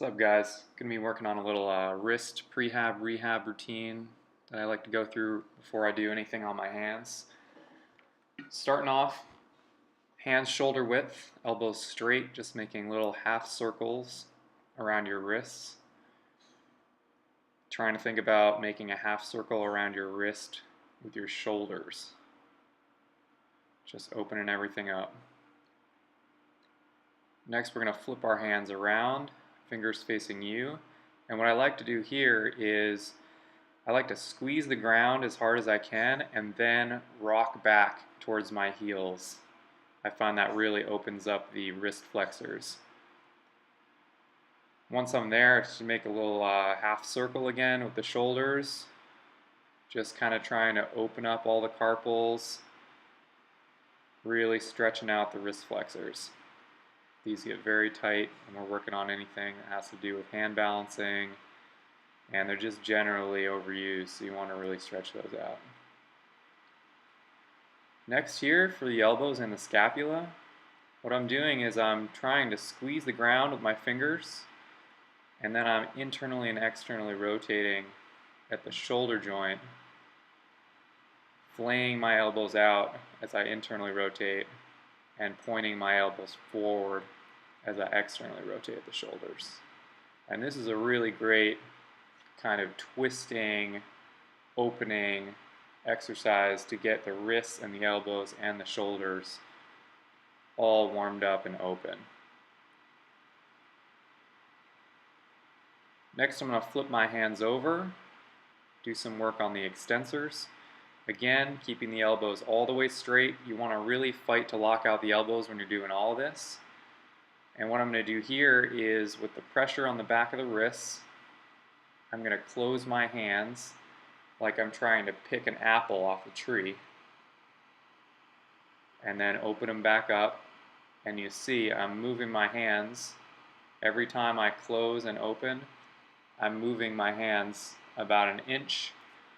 What's up, guys? Gonna be working on a little wrist prehab rehab routine that I like to go through before I do anything on my hands. Starting off, hands shoulder width, elbows straight, just making little half circles around your wrists. Trying to think about making a half circle around your wrist with your shoulders. Just opening everything up. Next, we're going to flip our hands around, fingers facing you. And what I like to do here is I like to squeeze the ground as hard as I can and then rock back towards my heels. I find that really opens up the wrist flexors. Once I'm there, just make a little half circle again with the shoulders. Just kind of trying to open up all the carpals, really stretching out the wrist flexors. These get very tight when we're working on anything that has to do with hand balancing, and they're just generally overused, so you want to really stretch those out. Next here, for the elbows and the scapula, what I'm doing is I'm trying to squeeze the ground with my fingers, and then I'm internally and externally rotating at the shoulder joint, flaying my elbows out as I internally rotate, and pointing my elbows forward as I externally rotate the shoulders. And this is a really great kind of twisting, opening exercise to get the wrists and the elbows and the shoulders all warmed up and open. Next, I'm going to flip my hands over, do some work on the extensors. Again, keeping the elbows all the way straight. You want to really fight to lock out the elbows when you're doing all of this. And what I'm going to do here is, with the pressure on the back of the wrists, I'm going to close my hands like I'm trying to pick an apple off a tree. And then open them back up. And you see I'm moving my hands. Every time I close and open, I'm moving my hands about an inch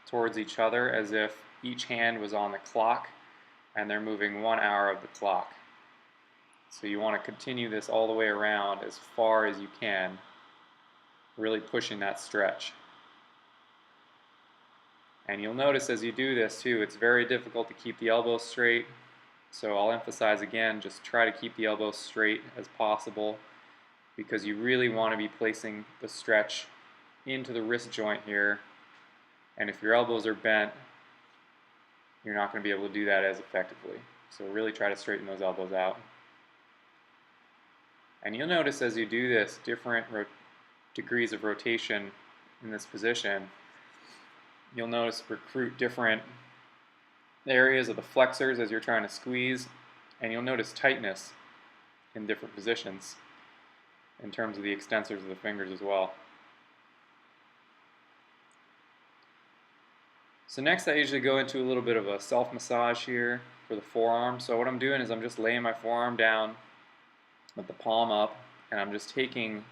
towards each other, as if each hand was on the clock and they're moving 1 hour of the clock. So you want to continue this all the way around as far as you can, really pushing that stretch. And you'll notice as you do this too, it's very difficult to keep the elbows straight. So I'll emphasize again, just try to keep the elbows straight as possible, because you really want to be placing the stretch into the wrist joint here. And if your elbows are bent, you're not going to be able to do that as effectively. So really try to straighten those elbows out. And you'll notice as you do this, different degrees of rotation in this position. You'll notice recruit different areas of the flexors as you're trying to squeeze, and you'll notice tightness in different positions in terms of the extensors of the fingers as well. So next, I usually go into a little bit of a self-massage here for the forearm. So what I'm doing is I'm just laying my forearm down with the palm up, and I'm just taking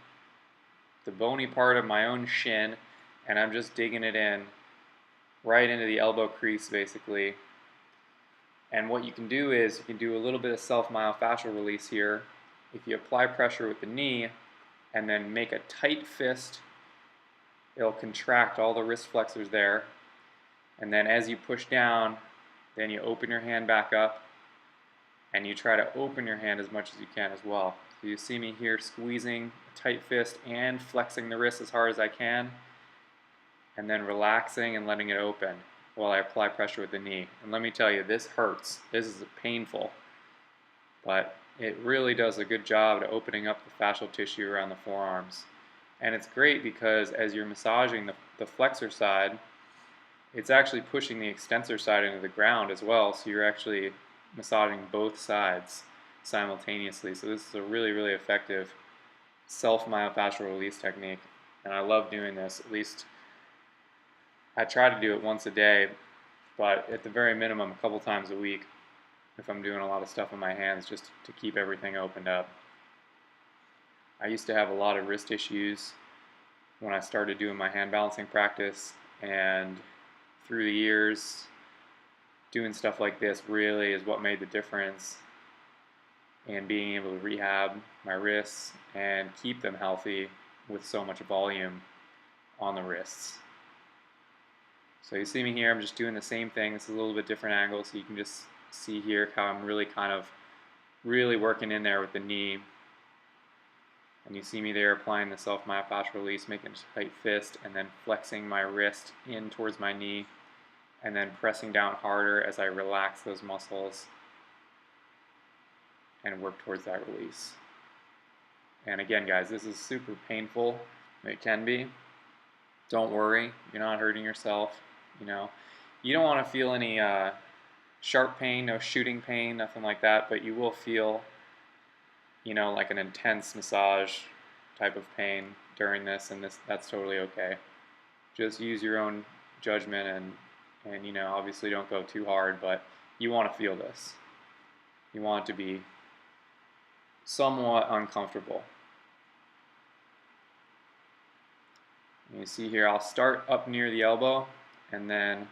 the bony part of my own shin and I'm just digging it in right into the elbow crease, basically. And what you can do is you can do a little bit of self-myofascial release here. If you apply pressure with the knee and then make a tight fist, it'll contract all the wrist flexors there. And then as you push down, then you open your hand back up and you try to open your hand as much as you can as well. So you see me here squeezing a tight fist and flexing the wrist as hard as I can, and then relaxing and letting it open while I apply pressure with the knee. And let me tell you, this hurts. This is painful, but it really does a good job at opening up the fascial tissue around the forearms. And it's great because as you're massaging the flexor side, it's actually pushing the extensor side into the ground as well, so you're actually massaging both sides simultaneously. So this is a really, really effective self-myofascial release technique, and I love doing this. At least I try to do it once a day, but at the very minimum a couple times a week if I'm doing a lot of stuff in my hands, just to keep everything opened up. I used to have a lot of wrist issues when I started doing my hand balancing practice, and through the years, doing stuff like this really is what made the difference in being able to rehab my wrists and keep them healthy with so much volume on the wrists. So you see me here, I'm just doing the same thing. This is a little bit different angle, so you can just see here how I'm really kind of working in there with the knee. And you see me there applying the self-myofascial release, making a tight fist, and then flexing my wrist in towards my knee, and then pressing down harder as I relax those muscles and work towards that release. And again, guys, this is super painful. It can be. Don't worry, you're not hurting yourself. You know, you don't want to feel any sharp pain, no shooting pain, nothing like that, but you will feel, you know, like an intense massage type of pain during this, and that's totally okay. Just use your own judgment, and you know, obviously don't go too hard, but you want to feel this. You want it to be somewhat uncomfortable. And you see here, I'll start up near the elbow, and then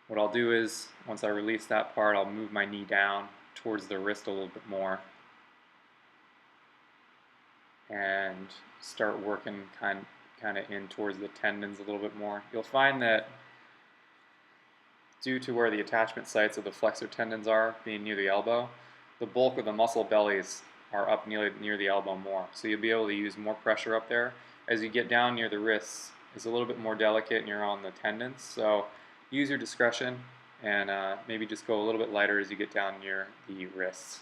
what I'll do is, once I release that part, I'll move my knee down towards the wrist a little bit more and start working kind of in towards the tendons a little bit more. You'll find that due to where the attachment sites of the flexor tendons are, being near the elbow, the bulk of the muscle bellies are up near the elbow more. So you'll be able to use more pressure up there. As you get down near the wrists, it's a little bit more delicate and you're on the tendons. So use your discretion and maybe just go a little bit lighter as you get down near the wrists.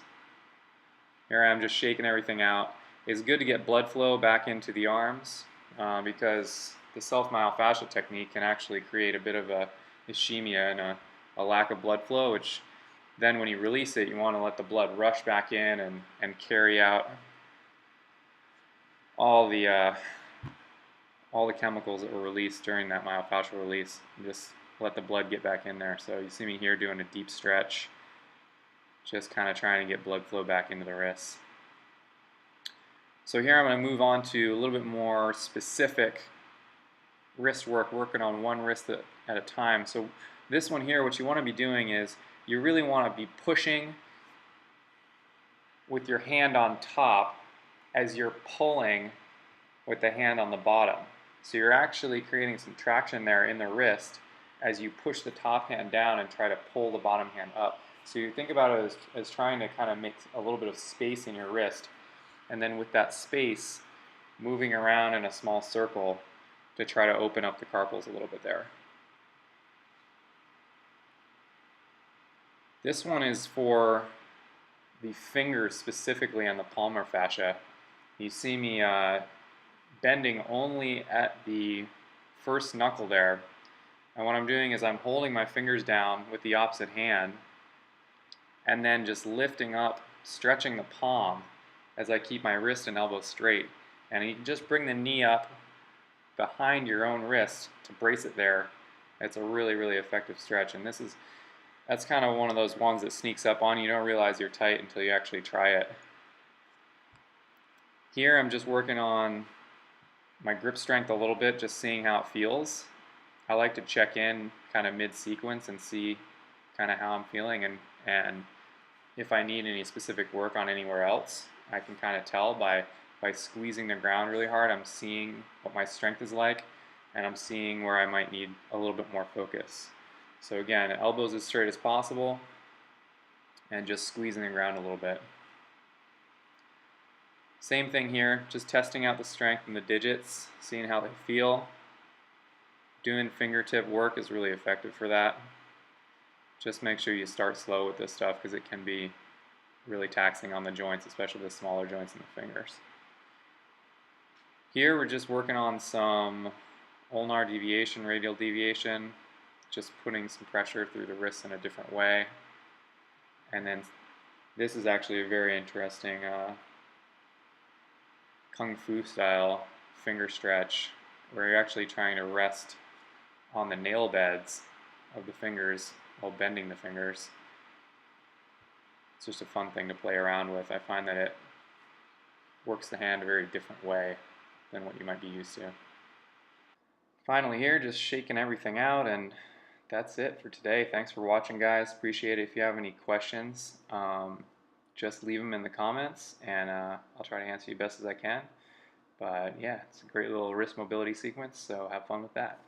Here I am just shaking everything out. It's good to get blood flow back into the arms because the self-myofascial technique can actually create a bit of a ischemia and a lack of blood flow, which then when you release it, you want to let the blood rush back in and carry out all the chemicals that were released during that myofascial release. Just let the blood get back in there. So you see me here doing a deep stretch, just kind of trying to get blood flow back into the wrists. So here I'm going to move on to a little bit more specific wrist work, working on one wrist at a time. So this one here, what you want to be doing is you really want to be pushing with your hand on top as you're pulling with the hand on the bottom. So you're actually creating some traction there in the wrist as you push the top hand down and try to pull the bottom hand up. So you think about it as trying to kind of make a little bit of space in your wrist, and then with that space, moving around in a small circle to try to open up the carpals a little bit there. This one is for the fingers specifically on the palmar fascia. You see me bending only at the first knuckle there. And what I'm doing is I'm holding my fingers down with the opposite hand and then just lifting up, stretching the palm as I keep my wrist and elbow straight. And you can just bring the knee up behind your own wrist to brace it there. It's a really, really effective stretch. And that's kind of one of those ones that sneaks up on you. You don't realize you're tight until you actually try it. Here I'm just working on my grip strength a little bit, just seeing how it feels. I like to check in kind of mid-sequence and see kind of how I'm feeling, and if I need any specific work on anywhere else. I can kind of tell by squeezing the ground really hard. I'm seeing what my strength is like, and I'm seeing where I might need a little bit more focus. So again, elbows as straight as possible, and just squeezing the ground a little bit. Same thing here, just testing out the strength in the digits, seeing how they feel. Doing fingertip work is really effective for that. Just make sure you start slow with this stuff because it can be really taxing on the joints, especially the smaller joints in the fingers. Here we're just working on some ulnar deviation, radial deviation, just putting some pressure through the wrists in a different way. And then this is actually a very interesting Kung Fu style finger stretch where you're actually trying to rest on the nail beds of the fingers while bending the fingers. It's just a fun thing to play around with. I find that it works the hand a very different way than what you might be used to. Finally here, just shaking everything out, and that's it for today. Thanks for watching, guys. Appreciate it. If you have any questions, just leave them in the comments, and I'll try to answer you best as I can. But yeah, it's a great little wrist mobility sequence, so have fun with that.